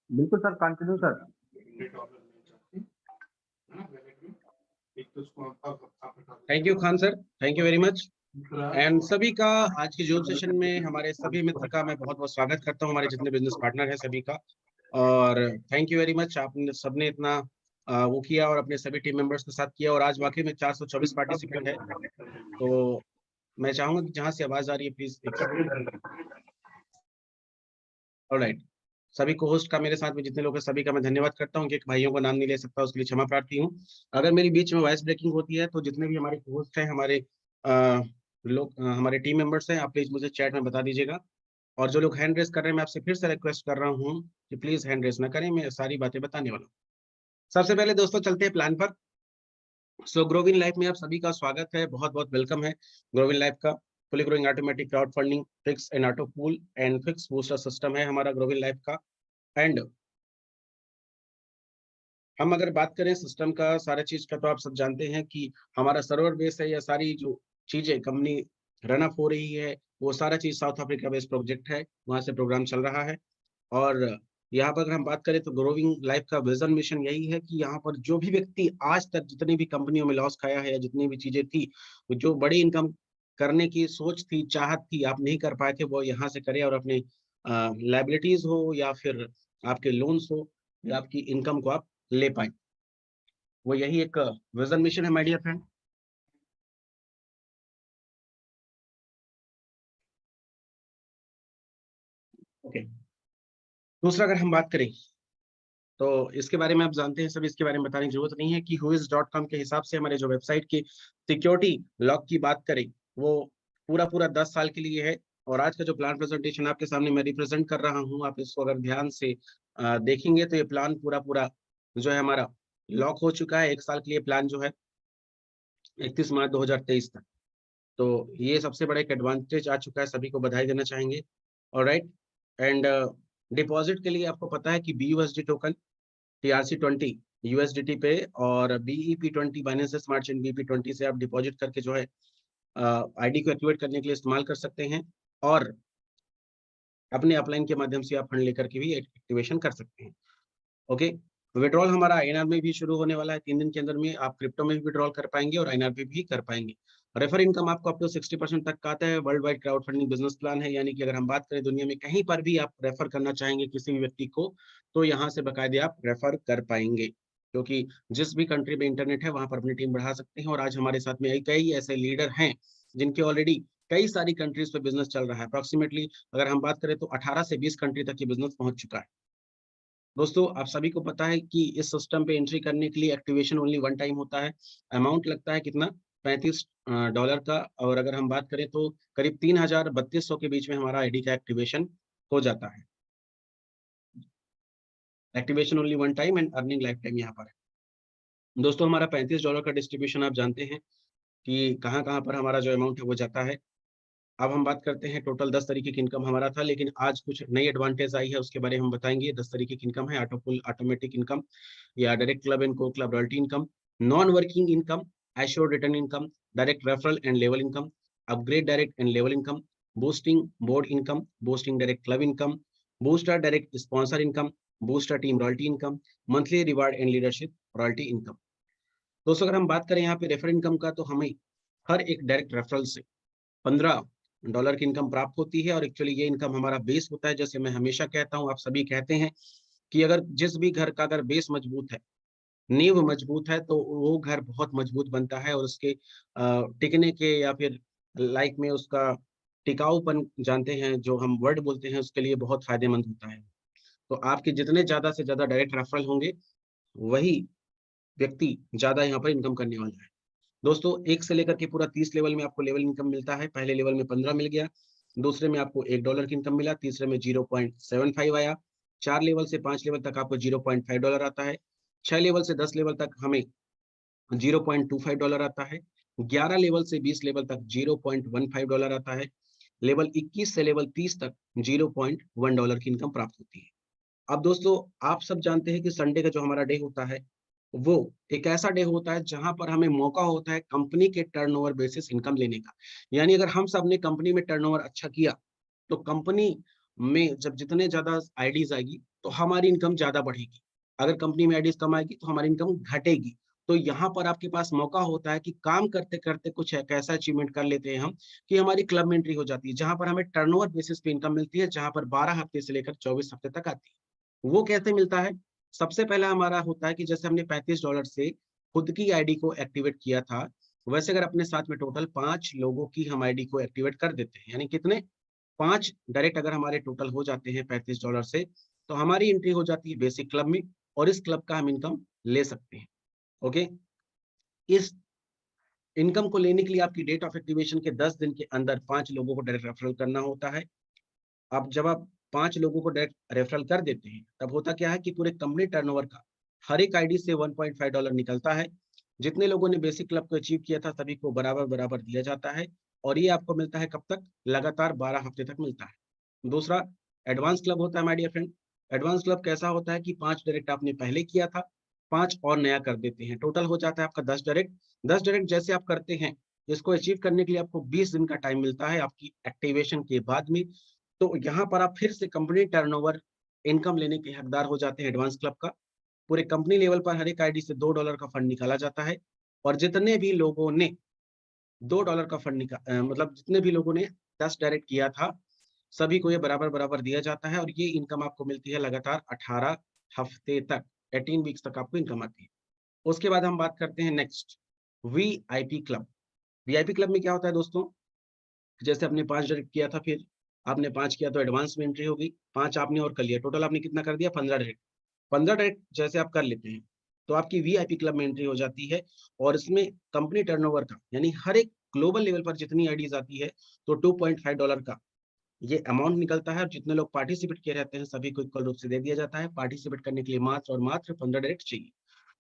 बिल्कुल sir, continue sir. Thank you Khan sir, thank you very much. And सभी का आज के जूम सेशन में हमारे सभी मित्र का मैं बहुत बहुत स्वागत करता हूं, हमारे जितने बिजनेस पार्टनर हैं सभी का। और थैंक यू वेरी मच, आपने सबने इतना वो किया और अपने सभी टीम मेंबर्स के साथ किया। और आज वाकई में 424 पार्टिसिपेंट है, तो मैं चाहूंगा कि जहां से आवाज आ रही है प्लीज ऑलराइट। सभी को होस्ट का मेरे साथ में जितने लोग हैं सभी का मैं धन्यवाद करता हूँ कि एक भाइयों को नाम नहीं ले सकता, उसके लिए क्षमा प्रार्थी हूँ। अगर मेरी बीच में वॉइस ब्रेकिंग होती है तो जितने भी हमारे होस्ट हैं, हमारे हमारे टीम मेंबर्स हैं, आप प्लीज मुझे चैट में बता दीजिएगा। और जो लोग हैंड रेस कर रहे हैं, मैं आपसे फिर से रिक्वेस्ट कर रहा हूँ कि प्लीज हैंड रेस ना करें, मैं सारी बातें बताने वाला हूँ। सबसे पहले दोस्तों चलते हैं प्लान पर। सो ग्रोविन लाइफ में आप सभी का स्वागत है, बहुत बहुत वेलकम है। ग्रोविन लाइफ का fully growing automatic crowd funding fix and auto pool and fix booster system है हमारा ग्रोविन लाइफ का। एंड हम अगर बात करें सिस्टम का, सारा चीज का, तो आप सब जानते हैं कि हमारा सर्वर बेस है, या सारी जो चीजें कंपनी रन अप हो रही है वो सारा चीज साउथ अफ्रीका बेस्ड प्रोजेक्ट है, वहां से प्रोग्राम चल रहा है। और यहाँ पर अगर हम बात करें तो ग्रोविंग लाइफ का विजन मिशन यही है कि यहाँ पर जो भी व्यक्ति आज तक जितनी भी कंपनियों में लॉस खाया है या जितनी भी चीजें थी, जो बड़ी इनकम करने की सोच थी, चाहत थी, आप नहीं कर पाए थे, वो यहाँ से करे और अपने लाइबिलिटीज हो या फिर आपके लोन्स हो या आपकी इनकम को आप ले पाए। वो यही एक विजन मिशन है माय डियर फ्रेंड। ओके, दूसरा अगर हम बात करें तो इसके बारे में आप जानते हैं, सब इसके बारे में बताने की जरूरत नहीं है कि whois.com के हिसाब से हमारे जो वेबसाइट की सिक्योरिटी लॉक की बात करें वो पूरा पूरा 10 साल के लिए है। और आज का जो प्लान प्रेजेंटेशन आपके सामने मैं रिप्रेजेंट कर रहा हूँ, आप इसको अगर ध्यान से देखेंगे तो ये प्लान पूरा पूरा जो है हमारा लॉक हो चुका है। 1 साल के लिए प्लान जो है 31 मार्च 2023 तक। तो ये सबसे बड़ा एक एडवांटेज आ चुका है, सभी को बधाई देना चाहेंगे। ऑलराइट। एंड डिपॉजिट के लिए आपको पता है कि BUSD टोकन TRC20 USDT पे और BEP20 Binance smart chain BEP20 से आप डिपॉजिट करके जो है आईडी को एक्टिवेट करने के लिए इस्तेमाल कर सकते हैं। और अपने अपलाइन के माध्यम से आप फंड लेकर के भी एक्टिवेशन कर सकते हैं। ओके, विड्रॉल हमारा आईएनआर में भी शुरू होने वाला है। 3 दिन के अंदर में आप क्रिप्टो में भी विड्रॉल कर पाएंगे और आईएनआर पे भी कर पाएंगे। रेफर इनकम आपको अप टू 60% तक का आता है। World wide crowd funding business plan है, यानी कि अगर हम बात करें दुनिया में कहीं पर भी आप रेफर करना चाहेंगे किसी भी व्यक्ति को, तो यहाँ से बाकायदे आप रेफर कर पाएंगे, क्योंकि जिस भी कंट्री में इंटरनेट है वहां पर अपनी टीम बढ़ा सकते हैं। और आज हमारे साथ में कई ऐसे लीडर हैं जिनके ऑलरेडी कई सारी कंट्रीज पे बिजनेस चल रहा है। अप्रोक्सीमेटली अगर हम बात करें तो 18 से 20 कंट्री तक ये बिजनेस पहुंच चुका है। दोस्तों आप सभी को पता है कि इस सिस्टम पे एंट्री करने के लिए एक्टिवेशन ओनली 1 टाइम होता है। अमाउंट लगता है कितना, $35 का। और अगर हम बात करें तो करीब 3000-3200 के बीच में हमारा आईडी का एक्टिवेशन हो जाता है। Activation only 1 time and earning life time यहाँ पर है। दोस्तों हमारा $35 का डिस्ट्रीब्यूशन आप जानते हैं कि कहाँ कहाँ पर हमारा जो अमाउंट है वो जाता है। अब हम बात करते हैं, टोटल 10 तरीके की इनकम हमारा था, लेकिन आज कुछ नई एडवांटेज आई है, उसके बारे में हम बताएंगे। 10 तरीके की इनकम है, ऑटोपुल ऑटोमेटिक इनकम या डायरेक्ट क्लब एंड को club royalty income, non working income, assured return income, direct referral and level income, upgrade direct and level income, boosting board income, boosting direct club income, booster direct sponsor income, booster team royalty income, monthly reward and leadership royalty income. दोस्तों अगर हम बात करें यहाँ पे refer income का, तो हमें हर एक डायरेक्ट रेफरल से $15 की इनकम प्राप्त होती है। और एक्चुअली ये इनकम हमारा बेस होता है। जैसे मैं हमेशा कहता हूँ, आप सभी कहते हैं कि अगर जिस भी घर का अगर बेस मजबूत है, नींव मजबूत है, तो वो घर बहुत मजबूत बनता है और उसके टिकने के या फिर लाइफ में उसका टिकाऊपन, जानते हैं जो हम वर्ड बोलते हैं, उसके लिए बहुत फायदेमंद होता है। तो आपके जितने ज्यादा से ज्यादा डायरेक्ट रेफरल होंगे, वही व्यक्ति ज्यादा यहाँ पर इनकम करने वाला है। दोस्तों 1 से लेकर के पूरा 30 लेवल में आपको लेवल इनकम मिलता है। पहले लेवल में 15 मिल गया, दूसरे में आपको $1 की इनकम मिला, तीसरे में 0.75 आया, 4 लेवल से 5 लेवल तक आपको $0.5 आता है, 6 लेवल से 10 लेवल तक हमें $0.25 आता है, 11 लेवल से 20 लेवल तक $0.15 आता है, लेवल 21 से लेवल 30 तक $0.1 की इनकम प्राप्त होती है। अब दोस्तों आप सब जानते हैं कि संडे का जो हमारा डे होता है, वो एक ऐसा डे होता है जहां पर हमें मौका होता है कंपनी के टर्नओवर बेसिस इनकम लेने का। यानी अगर हम सब ने कंपनी में टर्नओवर अच्छा किया, तो कंपनी में जब जितने ज्यादा आईडीज आएगी तो हमारी इनकम ज्यादा बढ़ेगी। अगर कंपनी में आईडीज कम आएगी तो हमारी इनकम घटेगी। तो यहाँ पर आपके पास मौका होता है कि काम करते करते कुछ एक ऐसा अचीवमेंट कर लेते हैं हम कि हमारी क्लब में एंट्री हो जाती है, जहां पर हमें टर्नओवर बेसिस पे इनकम मिलती है, जहां पर 12 हफ्ते से लेकर 24 हफ्ते तक आती है। वो कैसे मिलता है? सबसे पहला हमारा होता है कि जैसे हमने $35 से खुद की आईडी को एक्टिवेट किया था, वैसे अगर अपने साथ में टोटल 5 लोगों की हम आईडी को एक्टिवेट कर देते हैं, यानी कितने 5 डायरेक्ट अगर हमारे टोटल हो जाते हैं $35 से, तो हमारी एंट्री हो जाती है बेसिक क्लब में और इस क्लब का हम इनकम ले सकते हैं। ओके, इस इनकम को लेने के लिए आपकी डेट ऑफ एक्टिवेशन के 10 दिन के अंदर 5 लोगों को डायरेक्ट रेफरल करना होता है। अब जब आप 5 लोगों को डायरेक्ट रेफरल कर देते हैं, तब होता क्या है कि पूरे कंपनी टर्नओवर का हर एक आईडी से $1.5 निकलता है। जितने लोगों ने बेसिक क्लब को अचीव किया था, सभी को बराबर-बराबर दिया जाता है और ये आपको मिलता है कब तक? लगातार 12 हफ्ते तक मिलता है। दूसरा एडवांस क्लब होता है my dear friend. Advance club कैसा होता है कि 5 डायरेक्ट आपने पहले किया था, 5 और नया कर देते हैं। टोटल हो जाता है आपका 10 डायरेक्ट। 10 डायरेक्ट जैसे आप करते हैं, इसको अचीव करने के लिए आपको 20 दिन का टाइम मिलता है आपकी एक्टिवेशन के बाद में। तो यहाँ पर आप फिर से कंपनी टर्नओवर इनकम लेने के हकदार हो जाते हैं एडवांस क्लब का। पूरे कंपनी लेवल पर हर एक आईडी से $2 का फंड निकाला जाता है और जितने भी लोगों ने $2 का फंड मतलब जितने भी लोगों ने 10 डायरेक्ट किया था, सभी को ये बराबर-बराबर दिया जाता है और ये इनकम आपको मिलती है लगातार 18 हफ्ते तक, 18 वीक्स तक आपको इनकम आती है। उसके बाद हम बात करते हैं next VIP club. VIP club में क्या होता है दोस्तों? जैसे आपने 5 डायरेक्ट किया था, फिर आपने 5 किया तो एडवांस में एंट्री होगी, 5 आपने और कर लिया, टोटल आपने कितना कर दिया? 15 डायरेक्ट। 15 डायरेक्ट जैसे आप कर लेते हैं, तो आपकी वीआईपी क्लब में एंट्री हो जाती है और इसमें कंपनी टर्नओवर का यानी हर एक ग्लोबल लेवल पर जितनी आईडीज आती है, तो $2.5 का ये अमाउंट निकलता है और जितने लोग पार्टिसिपेट किए रहते हैं, सभी को इक्वल रूप से दे दिया जाता है। पार्टिसिपेट करने के लिए मात्र और मात्र 15 डायरेक्ट चाहिए।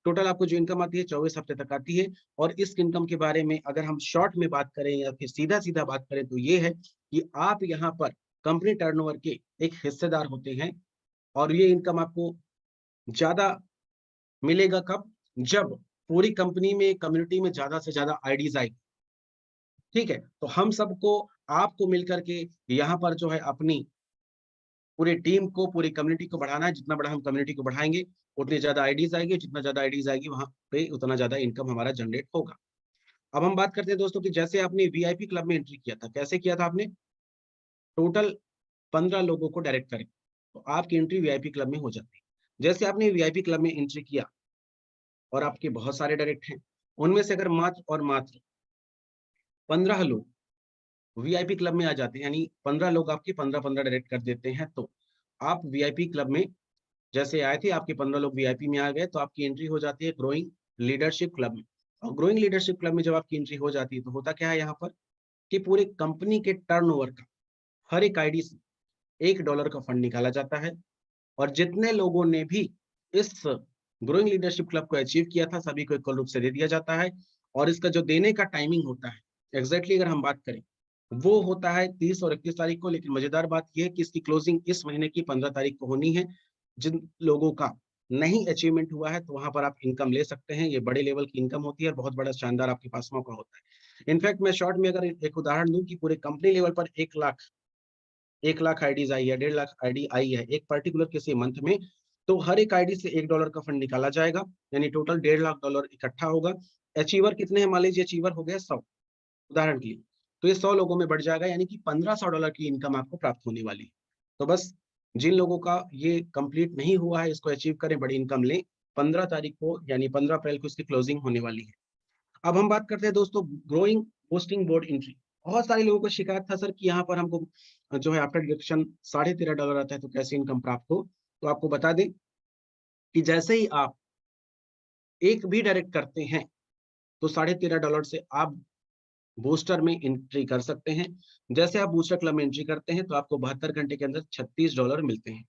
टोटल आपको जो इनकम आती है 24 हफ्ते तक आती है और इस इनकम के बारे में अगर हम शॉर्ट में बात करें या फिर सीधा-सीधा बात करें तो ये है कि आप यहाँ पर कंपनी टर्नओवर के एक हिस्सेदार होते हैं और ये इनकम आपको ज़्यादा मिलेगा कब? जब पूरी कंपनी में, कम्युनिटी में ज़्यादा से ज़्यादा आईडीज़ आएगी, ठीक है? तो हम सबको आपको मिलकर के यहाँ पर जो है अपनी पूरी टीम को, पूरी कम्युनिटी को बढ़ाना है। जितना बड़ा हम कम्युनिटी को बढ़ाएँगे, उतनी ज़्यादा आईडीज़ आएगी, जितना ज़्यादा आईडीज़ आएगी वहाँ पे उतना ज़्यादा इनकम हमारा जनरेट होगा। अब हम बात करते हैं दोस्तों कि जैसे आपने वीआईपी क्लब में एंट्री किया था, कैसे किया था आपने? टोटल 15 लोगों को डायरेक्ट करें, तो आपकी एंट्री वीआईपी क्लब में हो जाती है। जैसे आपने वीआईपी क्लब में एंट्री किया और आपके बहुत सारे डायरेक्ट हैं, उनमें से अगर मात्र और मात्र 15 लोग वीआईपी क्लब में आ जाते हैं, यानी 15 लोग आपके 15-15 डायरेक्ट कर देते हैं, तो आप वीआईपी क्लब में जैसे आए थे, आपके 15 लोग वीआईपी में आ गए, तो आपकी एंट्री हो जाती है ग्रोइंग लीडरशिप क्लब में। और ग्रोइंग लीडरशिप क्लब में जब आपकी एंट्री हो जाती है, तो होता क्या है यहाँ पर कि पूरे कंपनी के टर्नओवर का हर एक आईडी से $1 का फंड निकाला जाता है और जितने लोगों ने भी इस ग्रोइंग लीडरशिप क्लब को अचीव किया था, सभी को इक्वल रूप से दे दिया जाता है और इसका जो देने का टाइमिंग होता है, एग्ज़ैक्टली अगर हम बात करें, वो होता है 30 और 31 तारीख को। लेकिन मज़ेदार बात ये है कि इसकी क्लोजिंग इस महीने की 15 तारीख को होनी है। जिन लोगों का नहीं अचीवमेंट हुआ है, तो वहाँ पर आप इनकम ले सकते हैं। ये बड़े लेवल की इनकम होती है और बहुत बड़ा शानदार आपके पास मौका होता है। इनफैक्ट मैं शॉर्ट में अगर एक उदाहरण दूँ कि पूरे कंपनी लेवल पर 1 लाख आईडीज़ आई है, 1.5 लाख आईडी आई है, एक पर्टिकुलर किसी मंथ में, तो हर एक आईडी से $1 का फंड निकाला जाएगा, यानी टोटल $1.5 लाख इकट्ठा होगा। अचीवर कितने हैं? मान लीजिए अचीवर हो गए 100 उदाहरण के लिए, तो ये 100 लोगों में बढ़ जाएगा, यानी कि $1500 की इनकम आपको प्राप्त होने वाली है। तो बस जिन लोगों का ये कंप्लीट नहीं हुआ है, इसको अचीव करें, बड़ी इनकम लें। 15 तारीख को यानी 15 अप्रैल को इसकी क्लोजिंग होने वाली है। अब हम बात करते हैं दोस्तों ग्रोइंग पोस्टिंग बोर्ड एंट्री। बहुत सारे लोगों को शिकायत था सर कि यहाँ पर हमको जो है आफ्टर डिडक्शन $13.5 आता है, तो कैसे इनकम प्राप्त हो? तो आपको बता दें कि जैसे ही आप एक भी डायरेक्ट करते हैं, तो $13.5 से आप बूस्टर में एंट्री कर सकते हैं। जैसे आप बूस्टर क्लब में एंट्री करते हैं, तो आपको 72 घंटे के अंदर $36 मिलते हैं।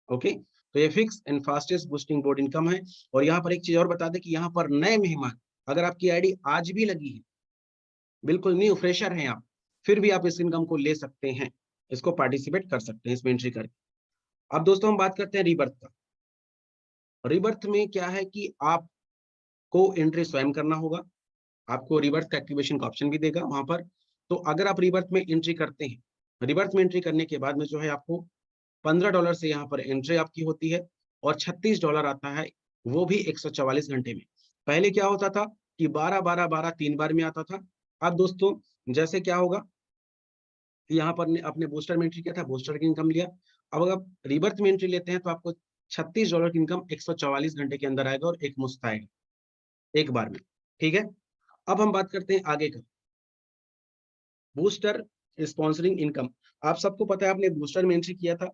ओके? तो ये fix and fastest boosting board income है और यहाँ पर एक चीज़ और बता दें कि यहाँ पर नए मेहमान, अगर आपकी आईडी आज भी लगी है, बिल्कुल न्यू फ्रेशर हैं आप, फिर भी आप इस इनकम को ले सकते हैं। इसको पार्टिसिपेट कर सकते हैं इसमें एंट्री करके। अब दोस्तों हम बात करते हैं रीबर्थ का। रीबर्थ में क्या है कि आपको एंट्री स्वयं करना होगा। आपको रीबर्थ का एक्टिवेशन का ऑप्शन भी देगा वहाँ पर। तो अगर आप रीबर्थ में एंट्री करते हैं, रीबर्थ में एंट्री करने के बाद में जो है आपको $15 से यहाँ पर एंट्री आपकी होती है और $36 आता है, वो भी 144 घंटे में। पहले क्या होता था कि 12-12-12 3 बार में आता था। अब दोस्तों जैसे क्या होगा कि यहाँ पर ने आपने बूस्टर में एंट्री किया था, बूस्टर की इनकम लिया। अब अगर आप रीबर्थ में एंट्री लेते हैं तो आपको $36 की इनकम 144 घंटे के अंदर आएगा और एक मुश्त आएगा, एक बार में। ठीक है? अब हम बात करते हैं आगे का। Booster sponsoring income. आप सबको पता है आपने बूस्टर में एंट्री किया था,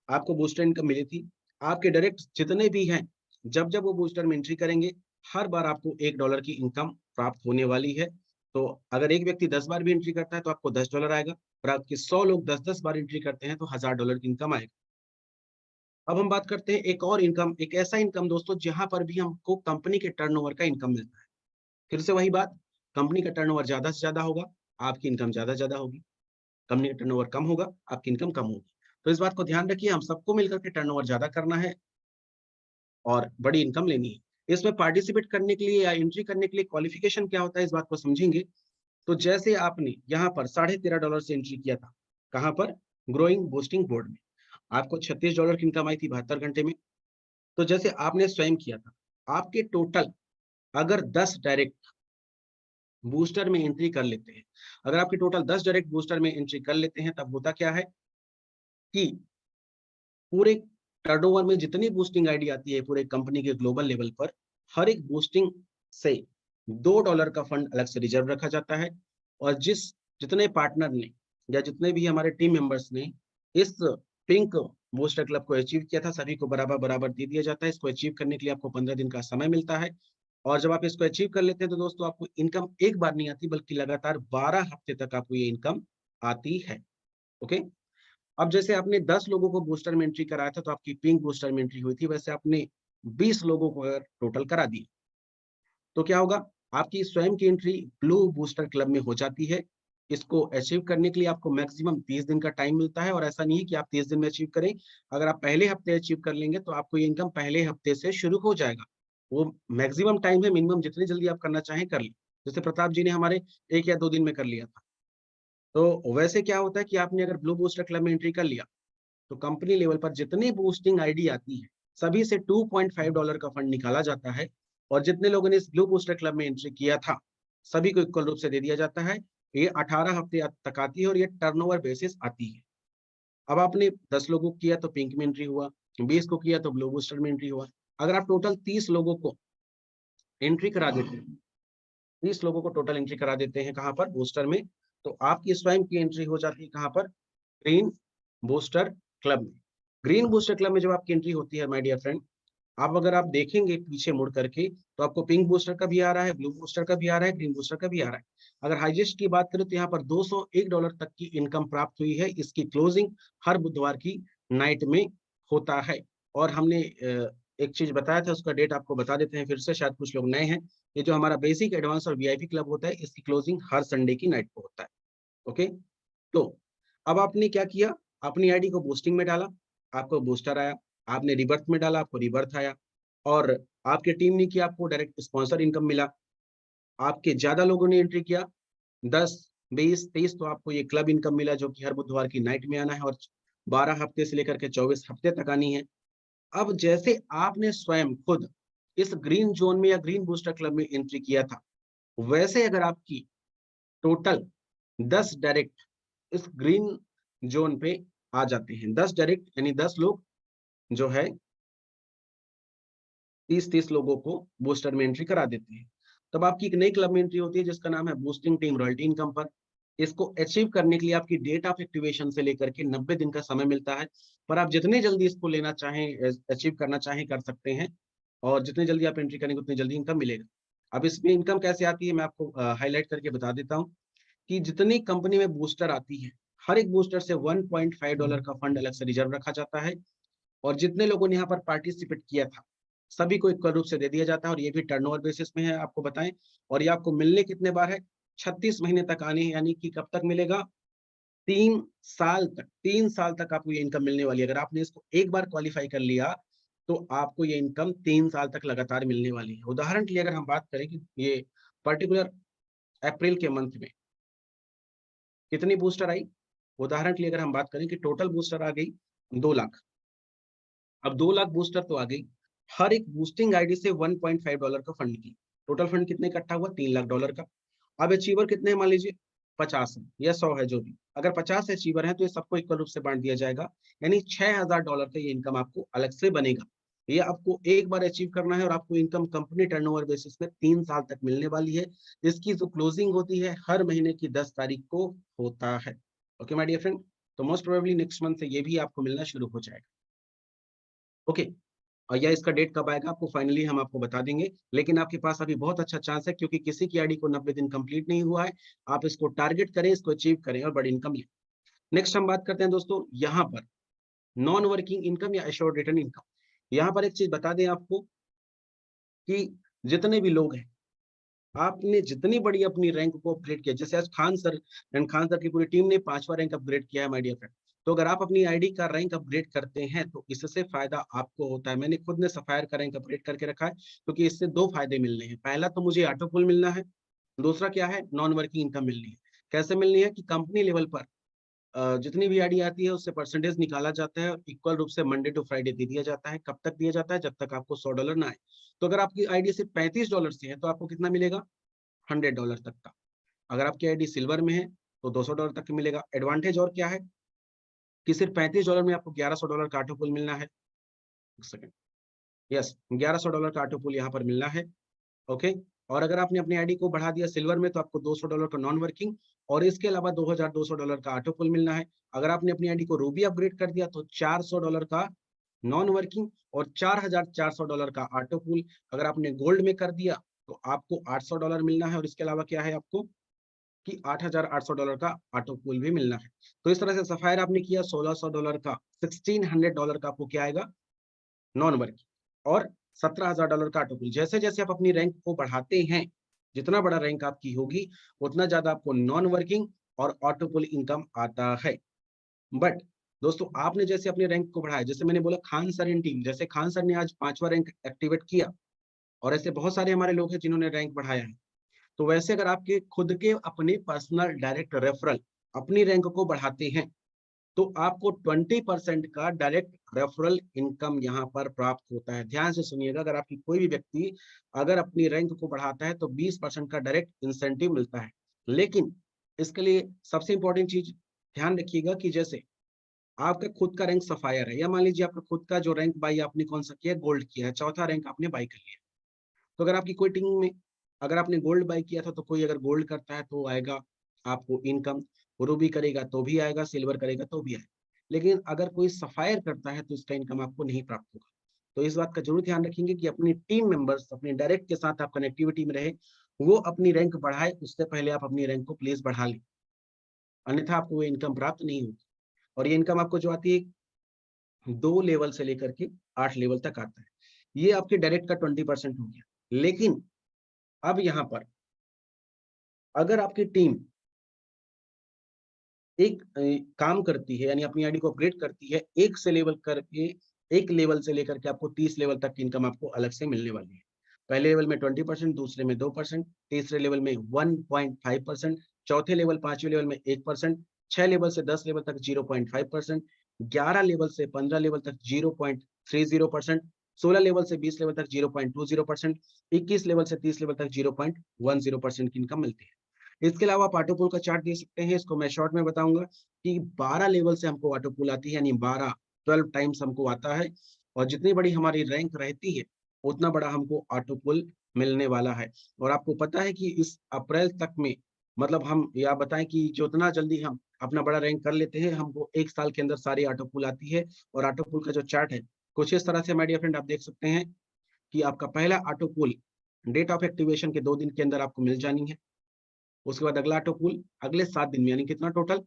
आपको बूस्टर इनकम मिली थी। आपके डायरेक्ट जितने भी हैं, जब-जब वो बूस्टर में एंट्री करेंगे, हर बार आपको $1 की इनकम प्राप्त होने वाली है। तो अगर एक व्यक्ति 10 बार भी एंट्री करता है तो आपको $10 आएगा और आपके 100 लोग 10-10 बार एंट्री करते हैं तो $1000 की इनकम आएगा। अब हम बात करते हैं एक और इनकम, एक ऐसा इनकम दोस्तों जहाँ पर भी हमको कंपनी के टर्नओवर का इनकम मिलता है। फिर से वही बात, कंपनी का टर्नओवर ज़्यादा से ज़्यादा होगा, आपकी इनकम ज़्यादा से ज़्यादा होगी। कंपनी का टर्नओवर कम होगा, आपकी इनकम कम होगी। तो इस बात को ध्यान रखिए, हम सबको मिलकर के टर्नओवर ज़्यादा करना है और बड़ी इनकम लेनी है। इसमें पार्टिसिपेट करने के लिए या एंट्री करने के लिए क्वालिफिकेशन क्या होता है, इस बात को समझेंगे। तो जैसे आपने यहाँ पर $13.5 से एंट्री किया था, कहाँ पर? ग्रोइंग बूस्टिंग बोर्ड में। आपको $36 की इनकम आई थी 72 घंटे में। तो जैसे आपने स्वयं किया था, आपके टोटल अगर 10 डायरेक्ट बूस्टर में एंट्री कर लेते हैं, अगर आपके टोटल 10 डायरेक्ट बूस्टर में एंट्री कर लेते हैं, तब होता क्या है कि पूरे टर्नओवर में जितनी बूस्टिंग आईडी आती है पूरे कंपनी के ग्लोबल लेवल पर, हर एक बूस्टिंग से $2 का फंड अलग से रिजर्व रखा जाता है और जितने पार्टनर ने या जितने भी हमारे टीम मेंबर्स ने इस पिंक बूस्टर क्लब को अचीव किया था, सभी को बराबर-बराबर दे दिया जाता है। इसको अचीव करने के लिए आपको 15 दिन का समय मिलता है और जब आप इसको अचीव कर लेते हैं तो दोस्तों आपको इनकम एक बार नहीं आती बल्कि लगातार 12 हफ्ते तक आपको ये इनकम आती है। ओके? अब जैसे आपने 10 लोगों को बूस्टर में एंट्री कराया था तो आपकी पिंक बूस्टर में एंट्री हुई थी, वैसे आपने 20 लोगों को अगर टोटल करा दी, तो क्या होगा? आपकी स्वयं की एंट्री ब्लू बूस्टर क्लब में हो जाती है। इसको अचीव करने के लिए आपको मैक्सिमम 30 दिन का टाइम मिलता है और ऐसा नहीं है कि आप 30 दिन में अचीव करें। अगर आप पहले हफ्ते अचीव कर लेंगे तो आपको ये इनकम पहले हफ्ते से शुरू हो जाएगा। वो मैक्सिमम टाइम है, मिनिमम जितनी जल्दी आप करना चाहें कर लें। जैसे प्रताप जी ने हमारे 1 या 2 दिन में कर लिया था। तो वैसे क्या होता है कि आपने अगर ब्लू बूस्टर क्लब में एंट्री कर लिया तो कंपनी लेवल पर जितनी बूस्टिंग आईडी आती है, सभी से $2.5 का फंड निकाला जाता है और जितने लोगों ने इस ब्लू बूस्टर क्लब में एंट्री किया था, सभी को इक्वल रूप से दे दिया जाता है। ये 18 हफ्ते तक आती है और ये टर्नओवर बेसिस आती है। अब आपने 10 लोगों को किया तो पिंक में एंट्री हुआ, 20 को किया तो ब्लू बूस्टर में एंट्री हुआ। अगर आप टोटल 30 लोगों को एंट्री करा देते हैं, 30 लोगों को टोटल एंट्री करा देते हैं कहाँ पर? बूस्टर में, तो आपकी स्वयं की एंट्री हो जाती है कहाँ पर? ग्रीन बूस्टर क्लब में। ग्रीन बूस्टर क्लब में जब आपकी एंट्री होती है माय डियर फ्रेंड, आप अगर आप देखेंगे पीछे मुड़ करके तो आपको पिंक बूस्टर का भी आ रहा है, ब्लू बूस्टर का भी आ रहा है, ग्रीन बूस्टर का भी आ रहा है। अगर हाईएस्ट की बात करें तो यहाँ पर $201 तक की इनकम प्राप्त हुई है। इसकी क्लोजिंग हर बुधवार की नाइट में होता है और हमने एक चीज़ बताया था उसका डेट आपको बता देते हैं फिर से, शायद कुछ लोग नए हैं। ये जो हमारा बेसिक, एडवांस और वीआईपी क्लब होता है, इसकी क्लोजिंग हर संडे की नाइट को होता है। ओके? तो अब आपने क्या किया? अपनी आईडी को बूस्टिंग में डाला, आपको बूस्टर आया, आपने रिबर्थ में डाला, आपको रिबर्थ आया और आपकी टीम ने किया, आपको डायरेक्ट स्पॉन्सर इनकम मिला। आपके ज़्यादा लोगों ने एंट्री किया, 10, 20, 30 तो आपको ये क्लब इनकम मिला जो कि हर बुधवार की नाइट में आना है और 12 हफ्ते से लेकर के 24 हफ्ते तक आनी है। अब जैसे आपने स्वयं खुद इस ग्रीन ज़ोन में या ग्रीन बूस्टर क्लब में एंट्री किया था, वैसे अगर आपकी टोटल 10 डायरेक्ट इस ग्रीन ज़ोन पे आ जाते हैं। 10 डायरेक्ट यानी 10 लोग जो है 30-30 लोगों को बूस्टर में एंट्री करा देते हैं। तब आपकी एक नई क्लब में एंट्री होती है जिसका नाम है बूस्टिंग टीम रॉयल्टी इनकम पर। इसको अचीव करने के लिए आपकी डेट ऑफ एक्टिवेशन से लेकर के 90 दिन का समय मिलता है। पर आप जितनी जल्दी इसको लेना चाहें, अचीव करना चाहें कर सकते हैं और जितनी जल्दी आप एंट्री करेंगे उतनी जल्दी इनकम मिलेगा। अब इसमें इनकम कैसे आती है मैं आपको हाइलाइट करके बता देता हूँ कि जितनी कंपनी में बूस्टर आती है, हर एक बूस्टर से $1.5 का फंड अलग से रिजर्व रखा जाता है और जितने लोगों ने यहाँ पर पार्टिसिपेट किया था, सभी को इक्वल रूप से दे दिया जाता है और ये भी टर्नओवर बेसिस में है आपको बताएँ और ये आपको मिलने कितने बार है? 36 महीने तक आने हैं यानी कि कब तक मिलेगा? 3 साल तक, 3 साल तक आपको ये इनकम मिलने वाली है। अगर आपने इसको एक बार क्वालीफाई कर लिया, तो आपको ये इनकम 3 साल तक लगातार मिलने वाली है। उदाहरण के लिए अगर हम बात करें कि ये पर्टिकुलर अप्रैल के मंथ में कितनी बूस्टर आई? उदाहरण के लिए अगर हम बात करें कि टोटल बूस्टर आ गई 2 लाख। अब 2 लाख बूस्टर तो आ गई, हर एक बूस्टिंग आईडी से $1.5 का फंड की, टोटल फंड कितने इकट्ठा हुआ, $3 लाख का। अब अचीवर कितने हैं मान लीजिए, 50 है या 100 है जो भी, अगर 50 अचीवर है तो ये सबको इक्वल रूप से बांट दिया जाएगा, यानी $6000 का ये इनकम आपको अलग से बनेगा। ये आपको एक बार अचीव करना है और आपको इनकम कंपनी टर्नओवर बेसिस में 3 साल तक मिलने वाली है। इसकी जो क्लोजिंग होती है हर महीने की 10 तारीख को होता है। ओके माय डियर फ्रेंड, तो मोस्ट प्रोबेबली नेक्स्ट मंथ से ये भी आपको मिलना शुरू हो जाएगा। ओके, और या इसका डेट कब आएगा आपको फाइनली हम आपको बता देंगे, लेकिन आपके पास अभी बहुत अच्छा चांस है क्योंकि किसी की आईडी को 90 दिन कंप्लीट नहीं हुआ है। आप इसको टारगेट करें, इसको अचीव करें और बड़ी इनकम लें। नेक्स्ट हम बात करते हैं दोस्तों यहाँ पर नॉन वर्किंग इनकम या एश्योर्ड रिटर्न इनकम। यहाँ पर एक चीज बता दें आपको कि जितने भी लोग हैं, आपने जितनी बड़ी अपनी रैंक को अपग्रेड किया, जैसे आज Khan sir and Khan sir की पूरी टीम ने 5वां रैंक अपग्रेड किया है माय डियर फ्रेंड। तो अगर आप अपनी आईडी का रैंक अपग्रेड करते हैं तो इससे फायदा आपको होता है। मैंने खुद ने सफायर का रैंक अपग्रेड करके रखा है क्योंकि इससे 2 फायदे मिलने हैं। पहला तो मुझे ऑटो पुल मिलना है, दूसरा क्या है, नॉन वर्किंग इनकम मिलनी है। कैसे मिलनी है कि कंपनी लेवल पर जितनी भी आईडी आती है उससे परसेंटेज निकाला जाता है और इक्वल रूप से मंडे टू फ्राइडे दे दिया जाता है। कब तक दिया जाता है, जब तक आपको $100 ना आए। तो अगर आपकी आईडी सिर्फ $35 से है तो आपको कितना मिलेगा, $100 तक का। अगर आपकी आईडी सिल्वर में है तो $200 तक की मिलेगा। एडवांटेज और क्या है कि सिर्फ $35 में आपको $1100 का ऑटो पुल मिलना है। एक सेकंड, यस, $1100 का ऑटो पुल यहाँ पर मिलना है। ओके, और अगर आपने अपनी आईडी को बढ़ा दिया सिल्वर में तो आपको $200 का नॉन वर्किंग और इसके अलावा $2200 का ऑटो पुल मिलना है। अगर आपने अपनी आईडी को रूबी अपग्रेड कर दिया तो $400 का नॉन वर्किंग और $4400 का ऑटो पुल। अगर आपने गोल्ड में कर दिया तो आपको $800 मिलना है और इसके अलावा क्या है आपको कि $8800 का ऑटो पुल भी मिलना है। तो इस तरह से सफायर आपने किया $1600 का, $1600 का आपको क्या आएगा, नॉन वर्किंग और $17000 का ऑटो पुल। जैसे-जैसे आप अपनी रैंक को बढ़ाते हैं, जितना बड़ा रैंक आपकी होगी, उतना ज़्यादा आपको नॉन वर्किंग और ऑटो पुल इनकम आता है। बट दोस्तों आपने जैसे अपने रैंक को बढ़ाया, जैसे मैंने बोला खान सर एंड टीम, जैसे खान सर ने आज 5वां रैंक एक्टिवेट किया और ऐसे बहुत सारे हमारे लोग हैं जिन्होंने रैंक बढ़ाया है। तो वैसे अगर आपके खुद के अपने पर्सनल डायरेक्ट रेफरल अपनी रैंक को बढ़ाते हैं तो आपको 20% का डायरेक्ट रेफरल इनकम यहाँ पर प्राप्त होता है। ध्यान से सुनिएगा, अगर आपकी कोई भी व्यक्ति अगर अपनी रैंक को बढ़ाता है तो 20% का डायरेक्ट इंसेंटिव मिलता है। लेकिन इसके लिए सबसे इंपॉर्टेंट चीज ध्यान रखिएगा कि जैसे आपका खुद का रैंक सफायर है या मान लीजिए आपका खुद का जो रैंक बाई आपने कौन सा किया, गोल्ड किया है, चौथा रैंक आपने बाई कर लिया। तो अगर आपकी कोई टीम में अगर आपने गोल्ड बाय किया था तो कोई अगर गोल्ड करता है तो आएगा आपको इनकम, रूबी करेगा तो भी आएगा, सिल्वर करेगा तो भी आएगा। लेकिन अगर कोई सफायर करता है तो इसका इनकम आपको नहीं प्राप्त होगा। तो इस बात का जरूर ध्यान रखेंगे कि अपनी टीम मेंबर्स अपने डायरेक्ट के साथ आप कनेक्टिविटी में रहे, वो अपनी रैंक बढ़ाए उससे पहले आप अपनी रैंक को प्लीज बढ़ा लें, अन्यथा आपको वो इनकम प्राप्त नहीं होगी। और ये इनकम आपको जो आती है 2 लेवल से लेकर के 8 लेवल तक आता है। ये आपके डायरेक्ट का 20% हो गया। लेकिन अब यहाँ पर अगर आपकी टीम एक काम करती है यानी अपनी आईडी को अपग्रेड करती है, एक से लेवल करके, एक लेवल से लेकर के आपको 30 लेवल तक की इनकम आपको अलग से मिलने वाली है। पहले लेवल में 20%, दूसरे में 2%, तीसरे लेवल में 1.5%, चौथे लेवल 5वें लेवल में 1%, 6 लेवल से 10 लेवल तक 0.5%, 11 लेवल से 15 लेवल तक 0.30%, 16 लेवल से 20 लेवल तक 0.20%, 21 लेवल से 30 लेवल तक 0.10% की इनकम मिलती है। इसके अलावा आप ऑटो पुल का चार्ट दे सकते हैं, इसको मैं शॉर्ट में बताऊंगा कि 12 लेवल से हमको ऑटो पुल आती है, यानी 12 टाइम्स हमको आता है और जितनी बड़ी हमारी रैंक रहती है उतना बड़ा हमको ऑटो पुल मिलने वाला है। और आपको पता है कि इस अप्रैल तक में मतलब हम या बताएं कि जितना जल्दी हम अपना बड़ा रैंक कर लेते हैं हमको 1 साल के अंदर सारी ऑटो पुल आती है। और ऑटो पुल का जो चार्ट है कुछ इस तरह से माय डियर फ्रेंड आप देख सकते हैं कि आपका पहला auto pool date of activation के 2 दिन के अंदर आपको मिल जानी है। उसके बाद अगला ऑटो पुल अगले 7 दिन में, यानी कितना टोटल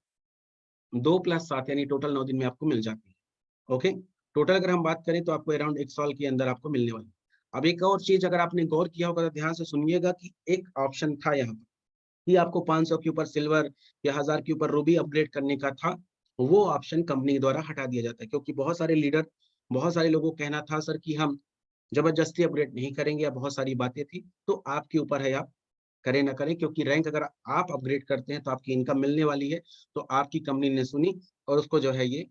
2 + 7 यानी टोटल 9 दिन में आपको मिल जाती है। ओके, टोटल अगर हम बात करें तो आपको अराउंड 1 साल के अंदर आपको मिलने वाली है। अब एक और चीज अगर आपने गौर किया होगा तो ध्यान से सुनिएगा कि एक ऑप्शन था यहाँ पर कि आपको 500 के ऊपर सिल्वर या 1000 के ऊपर रूबी अपग्रेड करने का था। वो ऑप्शन कंपनी द्वारा हटा दिया जाता है क्योंकि बहुत सारे लीडर, बहुत सारे लोगों को कहना था सर कि हम जबरदस्ती अपग्रेड नहीं करेंगे या बहुत सारी बातें थी। तो आपके ऊपर है, आप करें ना करें, क्योंकि रैंक अगर आप अपग्रेड करते हैं तो आपकी इनकम मिलने वाली है। तो आपकी कंपनी ने सुनी और उसको जो है ये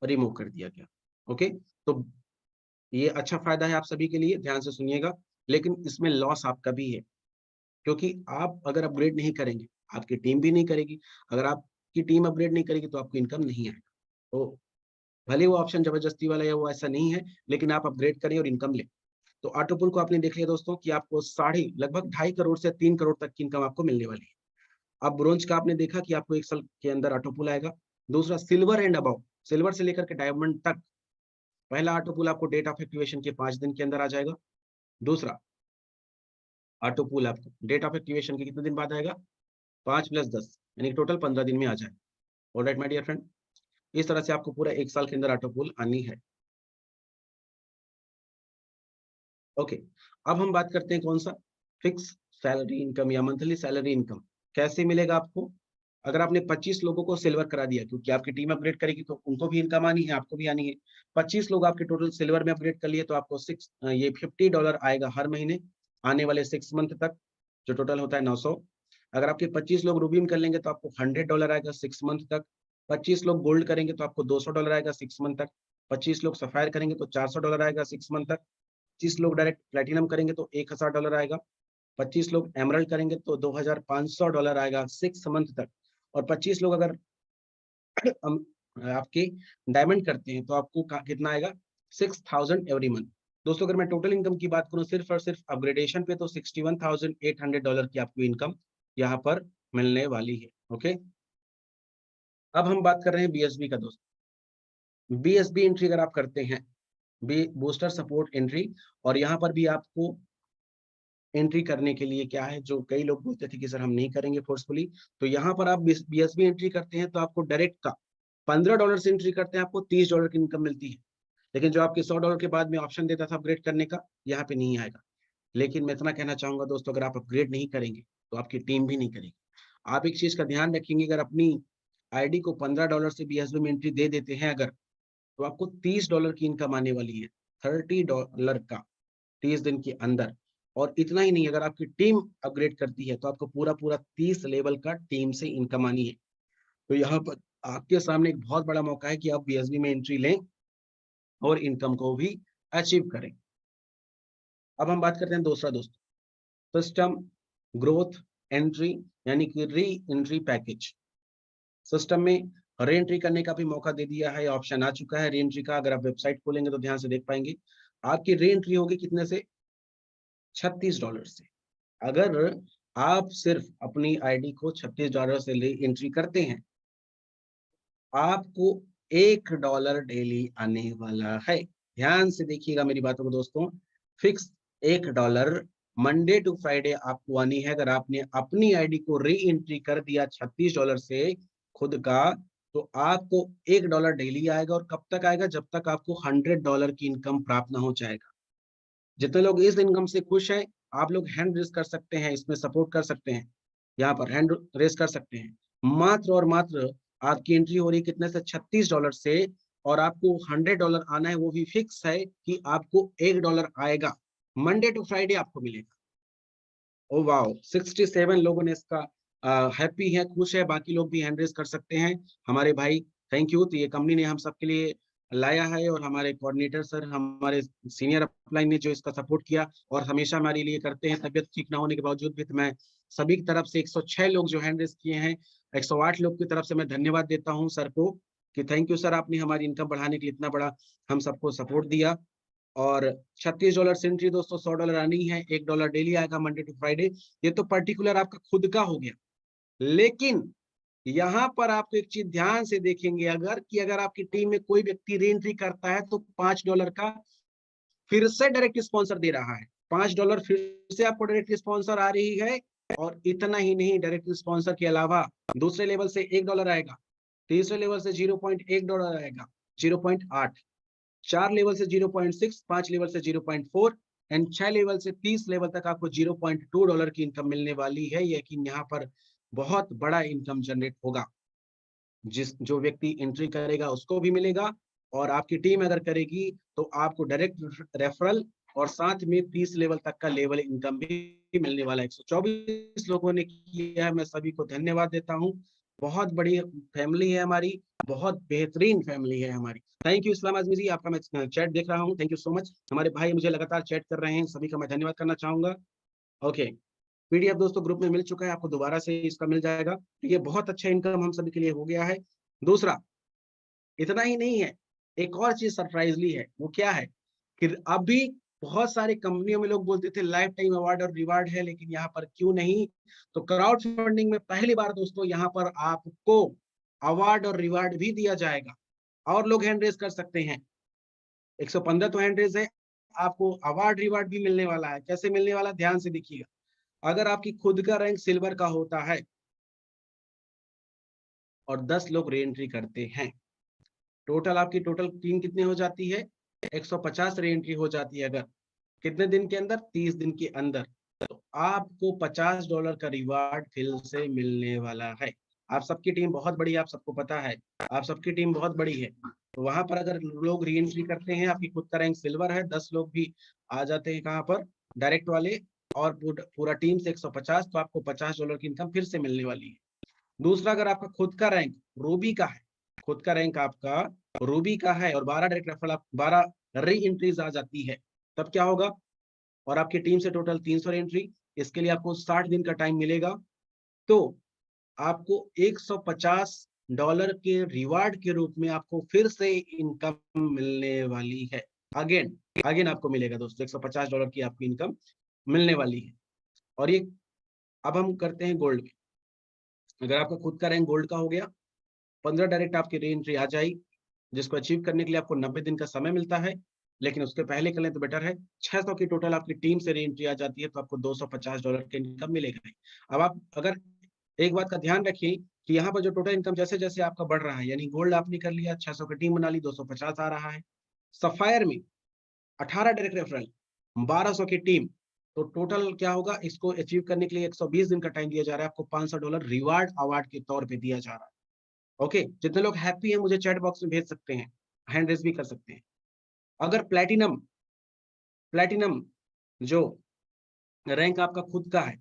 रिमूव कर दिया गया। ओके, तो ये अच्छा फायदा है आप सभी के लिए, ध्यान से सुनिएगा। लेकिन इसमें लॉस आपका भी है, क्योंकि आप अगर अपग्रेड नहीं करेंगे, आपकी टीम भी नहीं करेगी। अगर आपकी टीम अपग्रेड नहीं करेगी तो आपको इनकम नहीं आएगा। तो भले वो ऑप्शन जबरदस्ती वाला या वो ऐसा नहीं है, लेकिन आप अपग्रेड करें और इनकम लें। तो ऑटोपुल को आपने देख लिया दोस्तों कि आपको साढ़े लगभग 2.5 करोड़ से 3 करोड़ तक की इनकम आपको मिलने वाली है। अब ब्रोंज का आपने देखा कि आपको 1 साल के अंदर ऑटोपुल आएगा। दूसरा सिल्वर एंड अबव, सिल्वर से लेकर के डायमंड तक पहला ऑटोपुल आपको डेट ऑफ एक्टिवेशन के 5 दिन के अंदर आ जाएगा। दूसरा ऑटोपुल आपको डेट ऑफ एक्टिवेशन के कितने दिन बाद आएगा? 5 + 10 यानी टोटल 15 दिन में आ जाएगा। ऑलराइट माय डियर फ्रेंड, इस तरह से आपको पूरा 1 साल के अंदर ऑटोपुल आनी है। ओके, अब हम बात करते हैं कौन सा? फिक्स सैलरी इनकम या मंथली सैलरी इनकम कैसे मिलेगा आपको? अगर आपने 25 लोगों को सिल्वर करा दिया, क्योंकि आपकी टीम अपग्रेड करेगी तो उनको भी इनकम आनी है, आपको भी आनी है। 25 लोग आपके टोटल सिल्वर में अपग्रेड कर लिए तो आपको ये $50 आएगा हर महीने आने वाले 6 मंथ तक, जो टोटल होता है 900। अगर आपके 25 लोग रूबीम कर लेंगे तो आपको $100 आएगा 6 मंथ तक। 25 लोग गोल्ड करेंगे तो आपको $200 आएगा 6 मंथ तक। 25 लोग सफायर करेंगे तो $400 आएगा 6 मंथ तक। 25 लोग डायरेक्ट प्लेटिनम करेंगे तो $1000 आएगा। 25 लोग एमरल्ड करेंगे तो $2500 आएगा 6 मंथ तक। और 25 लोग अगर आपके डायमंड करते हैं तो आपको कितना आएगा? 6000 एवरी मंथ। दोस्तों अगर मैं टोटल इनकम की बात करूं सिर्फ और सिर्फ अपग्रेडेशन पे, तो $61,800 की आपको इनकम यहाँ पर मिलने वाली है। ओके, अब हम बात कर रहे हैं बीएसबी का। दोस्तों बीएसबी एंट्री अगर आप करते हैं, बी बूस्टर सपोर्ट एंट्री, और यहाँ पर भी आपको एंट्री करने के लिए क्या है, जो कई लोग बोलते थे कि सर हम नहीं करेंगे फोर्सफुली, तो यहाँ पर आप बीएसबी एंट्री करते हैं तो आपको डायरेक्ट का $15 से एंट्री करते हैं, आपको $30 की इनकम मिलती है। लेकिन जो आपके $100 के बाद में ऑप्शन देता था अपग्रेड करने का, यहाँ पे नहीं आएगा। लेकिन मैं इतना कहना चाहूंगा दोस्तों, अगर आप अपग्रेड नहीं करेंगे तो आपकी टीम भी नहीं करेगी। आप एक चीज का ध्यान रखेंगे, अगर अपनी आईडी को $15 से बीएसबी में एंट्री दे देते हैं अगर, तो आपको $30 की इनकम आने वाली है, $30 का 30 दिन के अंदर। और इतना ही नहीं, अगर आपकी टीम अपग्रेड करती है तो आपको पूरा पूरा 30 लेवल का टीम से इनकम आनी है। तो यहाँ पर आपके सामने एक बहुत बड़ा मौका है कि आप बीएसबी में एंट्री लें और इनकम को भी अचीव करें। अब हम बात करते हैं दूसरा दोस्तों, सिस्टम ग्रोथ एंट्री यानी कि री एंट्री पैकेज। सिस्टम में री एंट्री करने का भी मौका दे दिया है, ऑप्शन आ चुका है री एंट्री का। अगर आप वेबसाइट खोलेंगे तो ध्यान से देख पाएंगे आपकी री एंट्री होगी कितने से? $36 से। अगर आप सिर्फ अपनी आईडी को $36 से ले एंट्री करते हैं, आपको $1 डेली आने वाला है। ध्यान से देखिएगा मेरी बातों को दोस्तों, फिक्स $1 मंडे टू फ्राइडे आपको आनी है। अगर आपने अपनी आईडी को री एंट्री कर दिया $36 से खुद का, तो आपको $1 डेली आएगा। और कब तक आएगा? जब तक आपको $100 की इनकम प्राप्त ना हो जाएगा। जितने लोग इस इनकम से खुश हैं, आप लोग हैंड रेस कर सकते हैं, इसमें सपोर्ट कर सकते हैं, यहाँ पर हैंड रेस कर सकते हैं। मात्र और मात्र आपकी एंट्री हो रही कितने से? $36 से। और आपको $100 आना है, वो भी फिक्स है कि आपको $1 आएगा, मंडे टू फ्राइडे आपको मिलेगा। ओ वाओ, 67 लोगों ने इसका हैप्पी है, खुश है। बाकी लोग भी हैंड रेस कर सकते हैं हमारे भाई, थैंक यू। तो ये कंपनी ने हम सबके लिए लाया है, और हमारे कोऑर्डिनेटर सर, हमारे सीनियर अपलाइन ने जो इसका सपोर्ट किया और हमेशा हमारे लिए करते हैं, तबियत ठीक ना होने के बावजूद भी। तो मैं सभी की तरफ से 106 लोग जो हैंड रेस किए हैं, 108 लोग की तरफ से मैं धन्यवाद देता हूँ सर को, कि थैंक यू सर, आपने हमारी इनकम बढ़ाने के लिए इतना बड़ा हम सबको सपोर्ट दिया। और $36 से एंट्री दोस्तों, $100 आनी है, $1 डेली आएगा मंडे टू फ्राइडे। ये तो पर्टिकुलर आपका खुद का हो गया। लेकिन यहाँ पर आप एक चीज ध्यान से देखेंगे, अगर आपकी टीम में कोई व्यक्ति री एंट्री करता है तो $5 का फिर से डायरेक्ट स्पॉन्सर दे रहा है। $5 फिर से आपको डायरेक्ट स्पॉन्सर आ रही है। और इतना ही नहीं, डायरेक्ट स्पॉन्सर के अलावा दूसरे लेवल से $1 आएगा, तीसरे लेवल से $0.1 आएगा, 0.8, 4 लेवल से 0.6, 5 लेवल से 0.4 एंड 6 लेवल से 30 लेवल तक आपको $0.2 की इनकम मिलने वाली है। यकीन यहाँ पर बहुत बड़ा इनकम जनरेट होगा। जो व्यक्ति एंट्री करेगा उसको भी मिलेगा, और आपकी टीम अगर करेगी तो आपको डायरेक्ट रेफरल और साथ में 30 लेवल तक का लेवल इनकम भी मिलने वाला है। 124 लोगों ने किया है, मैं सभी को धन्यवाद देता हूँ। बहुत बड़ी फैमिली है हमारी, बहुत बेहतरीन फैमिली है हमारी। थैंक यू इस्लाम आजमी जी, आपका मैं चैट देख रहा हूँ, थैंक यू सो मच। हमारे भाई मुझे लगातार चैट कर रहे हैं, सभी का मैं धन्यवाद करना चाहूंगा। ओके, पीडीएफ दोस्तों ग्रुप में मिल चुका है, आपको दोबारा से इसका मिल जाएगा। तो ये बहुत अच्छा इनकम हम सभी के लिए हो गया है। दूसरा, इतना ही नहीं है, एक और चीज सरप्राइजली है, वो क्या है कि अभी बहुत सारी कंपनियों में लोग बोलते थे लाइफ टाइम अवार्ड और रिवार्ड है, लेकिन यहाँ पर क्यों नहीं? तो क्राउड फंडिंग में पहली बार दोस्तों यहाँ पर आपको अवार्ड और रिवार्ड भी दिया जाएगा। और लोग हैंड रेज कर सकते हैं, 115 तो हैंड रेज है, आपको अवार्ड रिवार्ड भी मिलने वाला है। कैसे मिलने वाला, ध्यान से देखिएगा। अगर आपकी खुद का रैंक सिल्वर का होता है और 10 लोग री एंट्री करते हैं, टोटल आपकी टोटल टीम कितनी हो जाती है? 150 री एंट्री हो जाती है। अगर कितने दिन के अंदर? 30 दिन के अंदर। तो आपको $50 का रिवार्ड फिर से मिलने वाला है। आप सबकी टीम बहुत बड़ी है, आप सबको पता है, आप सबकी टीम बहुत बड़ी है। तो वहां पर अगर लोग री एंट्री करते हैं, आपकी खुद का रैंक सिल्वर है, 10 लोग भी आ जाते हैं कहाँ पर, डायरेक्ट वाले, और पूरा टीम से 150, तो आपको $50 की इनकम फिर से मिलने वाली है। दूसरा, अगर आपका खुद का रैंक रूबी का है, खुद का रैंक आपका रूबी का है और 12 डायरेक्ट रेफरल, आप 12 री एंट्रीज आ जाती है, तब क्या होगा? और आपकी टीम से टोटल 300 एंट्री, इसके लिए आपको 60 दिन का टाइम मिलेगा। तो आपको $150 के रिवार्ड के रूप में आपको फिर से इनकम मिलने वाली है। अगेन अगेन आपको मिलेगा दोस्तों, $150 की आपकी इनकम मिलने वाली है। और ये, अब हम करते हैं गोल्ड में। अगर आपका खुद का रैंक गोल्ड का हो गया, 15 डायरेक्ट आपकी री एंट्री आ जाएगी, जिसको अचीव करने के लिए आपको 90 दिन का समय मिलता है, लेकिन उसके पहले कर लें तो बेटर है। 600 की टोटल आपकी टीम से री एंट्री आ जाती है, तो आपको $250 की इनकम मिलेगा। अब आप अगर एक बात का ध्यान रखिए कि यहाँ पर जो टोटल इनकम जैसे जैसे आपका बढ़ रहा है, यानी गोल्ड आपने कर लिया, 600 की टीम बना ली, 250 आ रहा है। सफायर में 18 डायरेक्ट रेफरल, 1200 की टीम, तो टोटल क्या होगा? इसको अचीव करने के लिए 120 दिन का टाइम दिया जा रहा है, आपको $500 रिवार्ड अवार्ड के तौर पे दिया जा रहा है। ओके, जितने लोग हैप्पी हैं मुझे चैट बॉक्स में भेज सकते हैं, हैंड रेज भी कर सकते हैं। अगर प्लैटिनम, प्लैटिनम जो रैंक आपका खुद का है,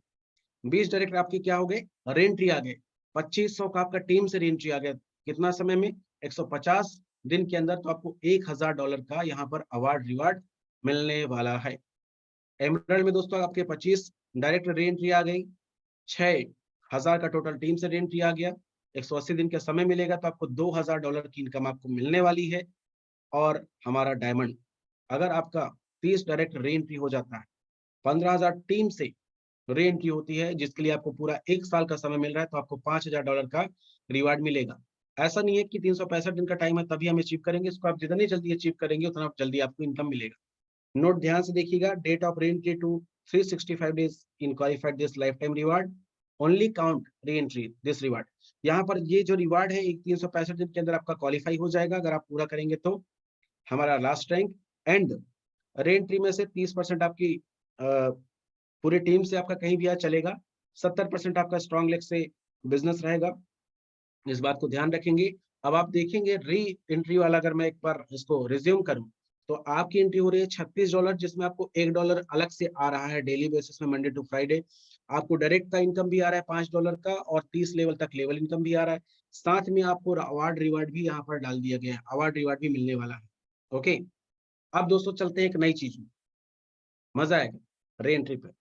20 डायरेक्ट आपकी क्या हो गए? रेंट्री आ गए। 2500 का आपका टीम से रेंट्री आ गया, कितना समय में? 150 दिन के अंदर। तो आपको $1000 का यहाँ पर अवार्ड रिवार्ड मिलने वाला है। एमरल्ड में दोस्तों आपके 25 डायरेक्ट रेंट्री आ गई, 6000 का टोटल टीम से रेंट्री आ गया, 180 दिन का समय मिलेगा, तो आपको $2000 की इनकम आपको मिलने वाली है। और हमारा डायमंड, अगर आपका 30 डायरेक्ट री एंट्री हो जाता है, 15,000 टीम से री एंट्री होती है, जिसके लिए आपको पूरा 1 साल का समय मिल रहा है, तो आपको $5000 का रिवार्ड मिलेगा। ऐसा नहीं है कि 365 दिन का टाइम है तभी हम अचीव करेंगे, इसको आप जितनी जल्दी अचीव करेंगे उतना जल्दी आपको इनकम मिलेगा। नोट ध्यान से देखिएगा, date of re entry to 365 days in qualified this life time reward, only count re entry this reward. यहाँ पर ये जो रिवार्ड है 365 दिन के अंदर आपका क्वालिफाई हो जाएगा, अगर आप पूरा करेंगे तो हमारा last rank. And re entry में से 30% आपकी पूरी टीम से आपका कहीं भी चलेगा, 70% आपका स्ट्रॉन्ग लेग से बिजनेस रहेगा, इस बात को ध्यान रखेंगे। अब आप देखेंगे री एंट्री वाला, अगर मैं एक बार इसको रिज्यूम करूं, तो आपकी एंट्री हो रही है $36, जिसमें आपको $1 अलग से आ रहा है डेली बेसिस में, मंडे टू फ्राइडे। आपको डायरेक्ट का इनकम भी आ रहा है $5 का, और 30 लेवल तक लेवल इनकम भी आ रहा है। साथ में आपको अवार्ड रिवार्ड भी यहाँ पर डाल दिया गया है, अवार्ड रिवार्ड भी मिलने वाला है। ओके, अब दोस्तों चलते हैं एक नई चीज में, मजा आएगा री एंट्री पे।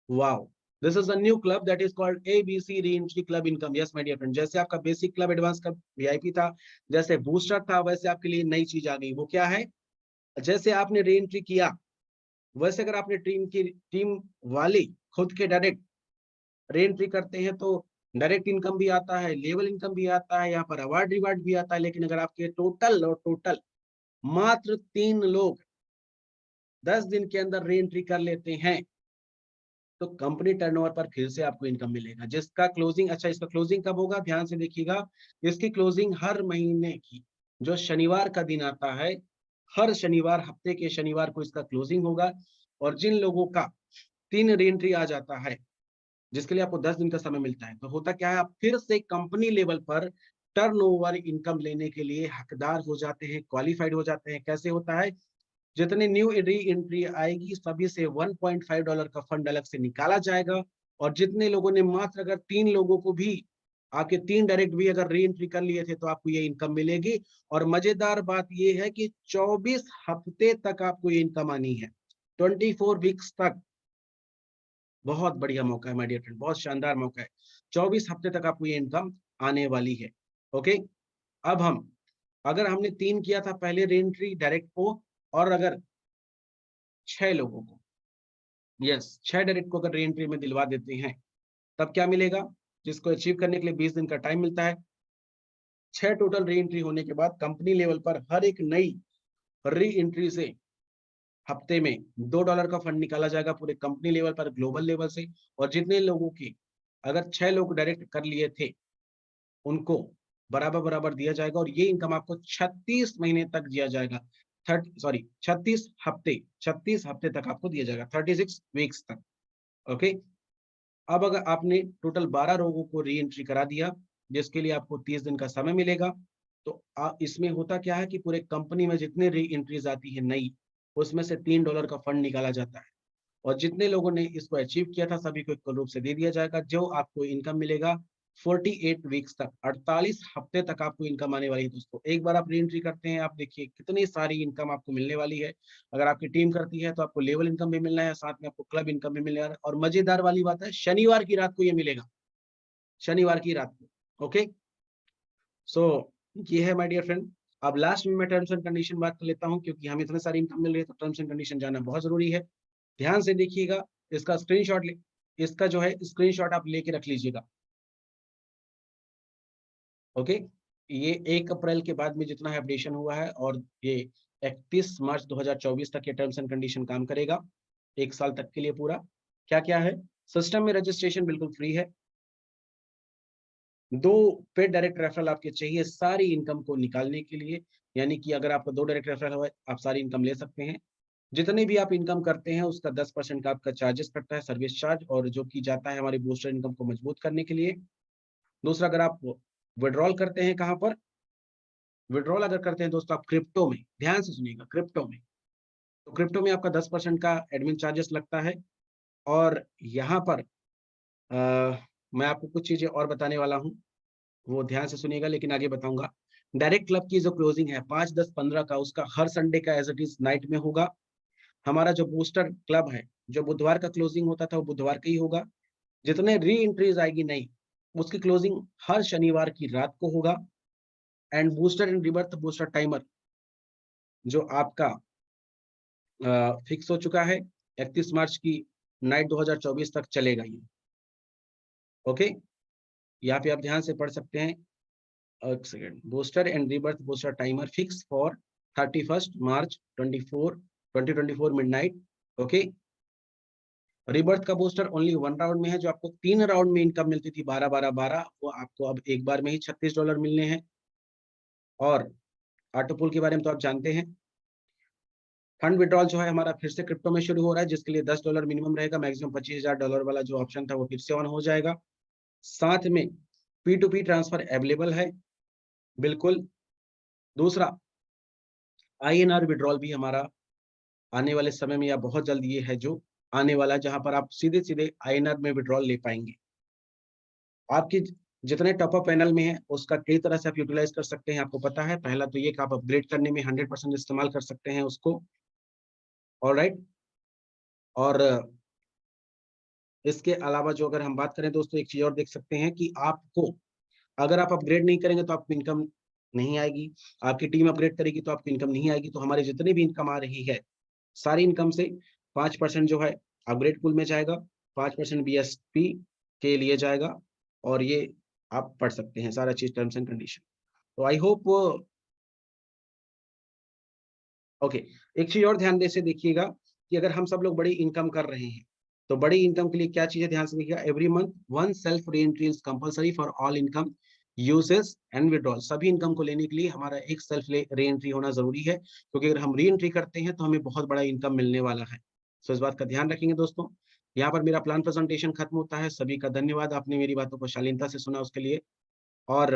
Wow, this is a new club that is called ABC Reentry Club Income. Yes, my dear friend. जैसे आपका basic club, advance club, VIP था, जैसे बूस्टर था, वैसे आपके लिए नई चीज आ गई। वो क्या है? जैसे आपने री एंट्री किया, वैसे अगर आपने टीम वाले खुद के डायरेक्ट री एंट्री करते हैं, तो डायरेक्ट इनकम भी आता है, लेवल इनकम भी आता है, यहाँ पर अवार्ड रिवार्ड भी आता है। लेकिन अगर आपके टोटल मात्र 3 लोग 10 दिन के अंदर री एंट्री कर लेते हैं, तो कंपनी टर्नओवर पर फिर से आपको इनकम मिलेगा, जिसका क्लोजिंग, अच्छा इसका क्लोजिंग कब होगा? ध्यान से देखिएगा, इसकी क्लोजिंग हर महीने की जो शनिवार का दिन आता है, हर शनिवार, हफ्ते के शनिवार को इसका क्लोजिंग होगा। और जिन लोगों का 3 री एंट्री आ जाता है, जिसके लिए आपको 10 दिन का समय मिलता है, तो होता क्या है, आप फिर से कंपनी लेवल पर टर्नओवर इनकम लेने के लिए हकदार हो जाते हैं, क्वालिफाइड हो जाते हैं। कैसे होता है? जितने न्यू री एंट्री आएगी, सभी से $1.5 का फंड अलग से निकाला जाएगा। और जितने लोगों ने, मात्र अगर 3 लोगों को भी आपके 3 डायरेक्ट भी अगर री एंट्री कर लिए थे तो आपको ये इनकम मिलेगी। और मजेदार बात ये है कि 24 हफ्ते तक आपको ये इनकम आनी है, 24 वीक्स तक। बहुत बढ़िया मौका है माय डियर फ्रेंड, बहुत शानदार मौका है। 24 हफ्ते तक आपको ये इनकम आने वाली है। ओके, अब हम अगर हमने 3 किया था पहले री एंट्री डायरेक्ट को, और अगर 6 लोगों को, यस 6 डायरेक्ट को अगर री एंट्री में दिलवा देते हैं, तब क्या मिलेगा? जिसको अचीव करने के लिए 20 दिन का टाइम मिलता है। 6 टोटल री एंट्री होने के बाद कंपनी लेवल पर हर एक नई री एंट्री से हफ्ते में $2 का फंड निकाला जाएगा पूरे कंपनी लेवल पर, ग्लोबल लेवल से। और जितने लोगों की अगर 6 लोग डायरेक्ट कर लिए थे, उनको बराबर बराबर दिया जाएगा। और ये इनकम आपको 36 महीने तक दिया जाएगा। 36 हफ्ते, 36 हफ्ते तक आपको दिया जाएगा, 36 वीक्स तक। ओके, अब अगर आपने टोटल 12 लोगों को री एंट्री करा दिया, जिसके लिए आपको 30 दिन का समय मिलेगा, तो इसमें होता क्या है कि पूरे कंपनी में जितने री एंट्रीज आती है नई, उसमें से $3 का फंड निकाला जाता है। और जितने लोगों ने इसको अचीव किया था सभी को इक्वल रूप से दे दिया जाएगा, जो आपको इनकम मिलेगा 48 वीक्स तक, 48 हफ्ते तक आपको इनकम आने वाली है। दोस्तों एक बार आप री एंट्री करते हैं, आप देखिए कितनी सारी इनकम आपको मिलने वाली है। अगर आपकी टीम करती है तो आपको लेवल इनकम भी मिलना है, साथ में आपको क्लब इनकम भी मिलने वाला है। और मजेदार वाली बात है, शनिवार की रात को ये मिलेगा, शनिवार की रात को। ओके, सो ये है माय डियर फ्रेंड। अब लास्ट में मैं टर्म्स एंड कंडीशन बात कर लेता हूँ, क्योंकि हमें इतने सारी इनकम मिल रही है तो टर्म्स एंड कंडीशन जानना बहुत जरूरी है। ध्यान से देखिएगा, इसका स्क्रीनशॉट ले, इसका जो है स्क्रीनशॉट आप लेके रख लीजिएगा। ओके, ये 1 अप्रैल के बाद में जितना है अपडेशन हुआ है, और ये 31 मार्च 2024 तक ये टर्म्स एंड कंडीशन काम करेगा, 1 साल तक के लिए पूरा। क्या क्या है? सिस्टम में रजिस्ट्रेशन बिल्कुल फ्री है। 2 पेड डायरेक्ट रेफरल आपके चाहिए सारी इनकम को निकालने के लिए, यानी कि अगर आपका 2 डायरेक्ट रेफरल हुआ है, आप सारी इनकम ले सकते हैं। जितने भी आप इनकम करते हैं उसका 10% का आपका चार्जेस कटता है, सर्विस चार्ज, और जो कि जाता है हमारी बूस्टर इनकम को मजबूत करने के लिए। दूसरा, अगर आप विड्रॉल करते हैं, कहाँ पर विड्रॉल अगर करते हैं दोस्तों आप क्रिप्टो में, ध्यान से सुनिएगा, क्रिप्टो में, तो क्रिप्टो में आपका 10% का एडमिन चार्जेस लगता है। और यहाँ पर मैं आपको कुछ चीजें और बताने वाला हूँ, वो ध्यान से सुनिएगा, लेकिन आगे बताऊंगा। डायरेक्ट क्लब की जो क्लोजिंग है 5, 10, 15 का, उसका हर संडे का एज इट इज नाइट में होगा। हमारा जो बूस्टर क्लब है, जो बुधवार का क्लोजिंग होता था वो बुधवार का ही होगा। जितने री एंट्रीज आएगी नई, उसकी क्लोजिंग हर शनिवार की रात को होगा। And booster and rebirth booster timer जो आपका फिक्स हो चुका है, 31 मार्च की नाइट 2024 तक चलेगा ये। ओके, यहाँ पे आप ध्यान से पढ़ सकते हैं। एक second, booster and rebirth booster timer fix for 31 March 2024 midnight. Okay, rebirth का बूस्टर ओनली 1 राउंड में है, जो आपको 3 राउंड में इनकम मिलती थी 12 12 12, वो आपको अब एक बार में ही $36 मिलने हैं। और ऑटोपुल के बारे में तो आप जानते हैं। फंड विड्रॉल जो है हमारा फिर से क्रिप्टो में शुरू हो रहा है, जिसके लिए $10 मिनिमम रहेगा, मैक्सिमम $25,000 वाला जो ऑप्शन था वो फिर से ऑन हो जाएगा। साथ में P2P ट्रांसफर अवेलेबल है, बिल्कुल। दूसरा, INR विड्रॉल भी हमारा आने वाले समय में या बहुत जल्द ये है जो आने वाला है, जहां पर आप सीधे सीधे INR में विड्रॉल ले पाएंगे। आपकी जितने टॉप अप पैनल में है उसका कई तरह से आप यूटिलाइज कर सकते हैं, आपको पता है। पहला तो ये कि आप अपग्रेड करने में 100% इस्तेमाल कर सकते हैं उसको। ऑलराइट, और इसके अलावा जो अगर हम बात करें दोस्तों, एक चीज और देख सकते हैं कि आपको अगर आप अपग्रेड नहीं करेंगे तो आपको इनकम नहीं आएगी, आपकी टीम अपग्रेड करेगी तो आपको इनकम नहीं आएगी। तो हमारे जितने भी इनकम आ रही है, सारी इनकम से 5% जो है अपग्रेड पूल में जाएगा, 5% BSP के लिए जाएगा। और ये आप पढ़ सकते हैं सारा चीज, टर्म्स एंड कंडीशन। तो आई होप, ओके, एक चीज और ध्यान दे से देखिएगा कि अगर हम सब लोग बड़ी इनकम कर रहे हैं, तो बड़ी इनकम के लिए क्या चीजें ध्यान से देखिएगा। Every month 1 self re entry is compulsory for all income uses and withdrawal. सभी इनकम को लेने के लिए हमारा एक सेल्फ री एंट्री होना जरूरी है, क्योंकि अगर हम री एंट्री करते हैं तो हमें बहुत बड़ा इनकम मिलने वाला है। तो इस बात का ध्यान रखेंगे दोस्तों। यहाँ पर मेरा प्लान प्रेजेंटेशन खत्म होता है। सभी का धन्यवाद, आपने मेरी बातों को शालीनता से सुना उसके लिए। और